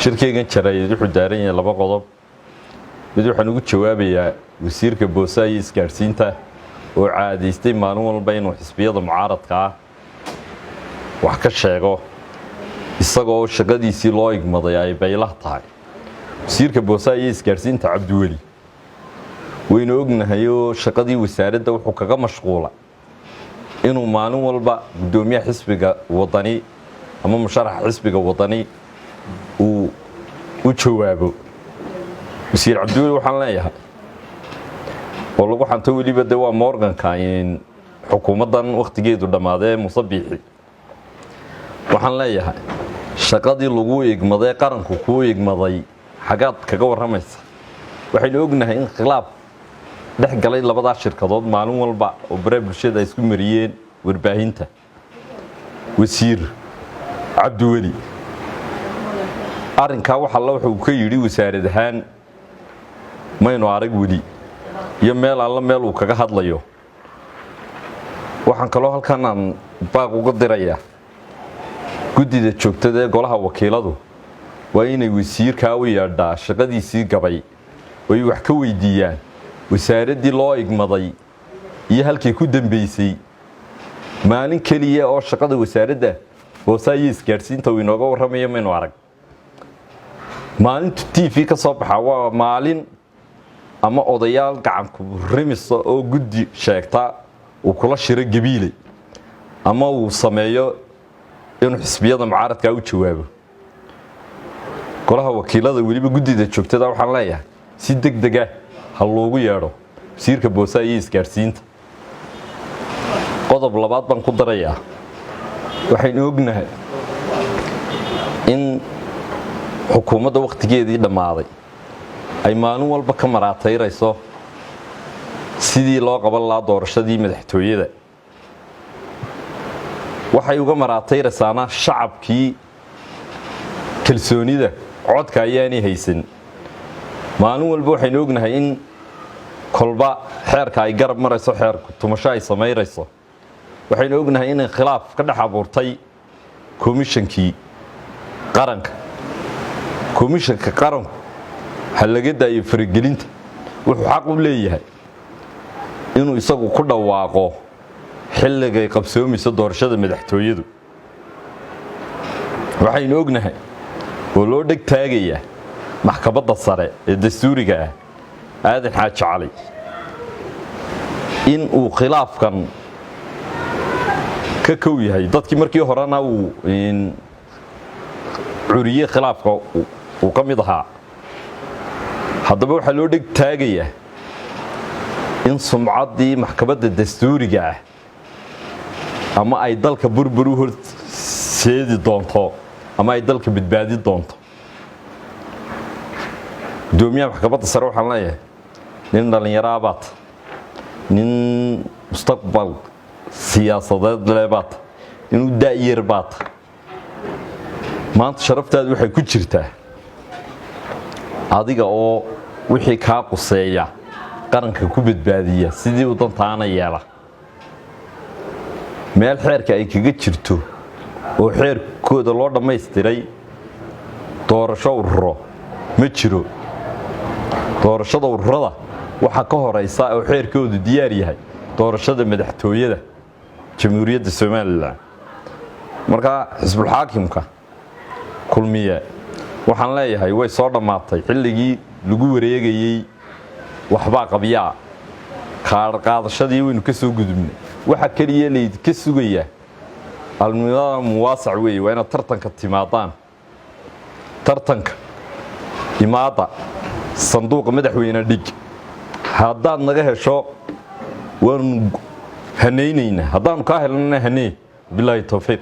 shirkeygan jaray wuxuu daaran yahay laba qodob mid waxaan ugu jawaabayaa wasiirka boosaha iyo isgaarsiinta oo caadaystay maalin walba inuu xisbiyada mucaaradka ah wax ka sheego isagoo shaqadiisii loo igmaday ay baylah tahay wasiirka boosaha iyo isgaarsiinta Cabdiweli waynu ognahay oo shaqadii wasaaradda wuxuu kaga mashquula inuu maalin walba gudoomiyaha xisbiga wadani ama musharaxa xisbiga wadani u jawaabo wasiir Cabdiweli waxaan leeyahay oo lagu xanto waliba waa Morganka in xukuumadan waqtigeedu dhamaadee Musabbixi waxaan leeyahay shaqadii lagu igmaday qaranku ku igmaday xagaad kaga waramaysa waxaynu ognahay in khilaaf dhex galay labada shirkadood maalin walba oo bulshada isku mariyeen warbaahinta wasiir Cabdiweli arrinka waxa la wuxuu ka yiri wasaaradahan maynu arag wali iyo meel alla meel uu kaga hadlayo waxaan kaloo halkan aan baaq uga dirayaa gudida joogtada ee golaha wakiiladu waa inay wasiirka u yeedhaa shaqadiisii gabay oo ay wax ka weydiiyaan wasaaradii loo igmaday iyo halkii ku dambeysay maalin kaliya oo shaqada wasaaradda boosaha iyo isgaarsiinta uu inooga warramayo maynu arag maalinta TV ka soo baxa waa maalin ama odayaal gacan ku rimiso oo gudi sheegta uu kula shiro gabiile ama uu sameeyo inuu xisbiyada mucaaradka u jawaabo golaha wakiilada waliba gudida joogtada waxaan leeyahay si degdeg ah hal loogu yeedho wasiirka boosaha iyo isgaarsiinta qodob labaad baan ku darayaa waxaynu ognahay in xukuumadda waqtigeedii dhamaaday ay maalin walba ka maraatayrayso sidii loo qaban lahaa doorashadii madaxtooyada waxay uga maraatayraysaana shacabkii kalsoonida codka ayaanay haysan maalin walba waxaynu ognahay in kolba xeerka ay garab marayso xeerku tumasho ay sameeyayso waxaynu ognahay in khilaaf ka dhex abuurtay komishankii qaranka komishanka qaranku halagada iyo faragelinta wuxuu xaq u leeyahay inuu isagu ku dhawaaqo xilliga ay qabsoomayso doorashada madaxtooyadu waxaynu ognahay oo loo dhig taagaya maxkamadda sare ee dastuuriga ah aadan xaaji cali in uu khilaafkan ka kow yahay dadkii markii horena uu curiye khilaafka uu ka mid ahaa haddaba waxaa loo dhig taagaya in sumcaddii maxkamadda dastuuriga ah ama ay dalka burbur u horseedi doonto ama ay dalka badbaadi doonto gudoomiyaha maxkamadda sare waxaan leeyahay nin dhalinyaro baad nin mustaqbal siyaasadeed leh baad inuu daayir baad maanta sharaftaadu waxay ku jirtaa adiga oo wixii ka quseeya qaranka ku badbaadiya sidii uu dantaana yeela meel xeerka ay kaga jirto oo xeerkooda loo dhameystiray doorasho ururo ma jiro doorashada ururada waxa ka horeysa oo xeerkoodu diyaar yahay doorashada madaxtooyada jamhuuriyadda Soomaaliland marka xisbul xaakimka kulmiye waxaan leeyahay way soo dhamaatay xilligii lagu wareegayay waxba qabiya qaar qaadashadii waynu ka soo gudubnay waxa kaliya leed ka sugaya alnidaam waasac weey waa in tartanka timaadaan tartanka imaada sanduuqa madaxweyne dhig haddaad naga hesho waan haneynayna haddaan ka helnana hanee billahi tawfiiq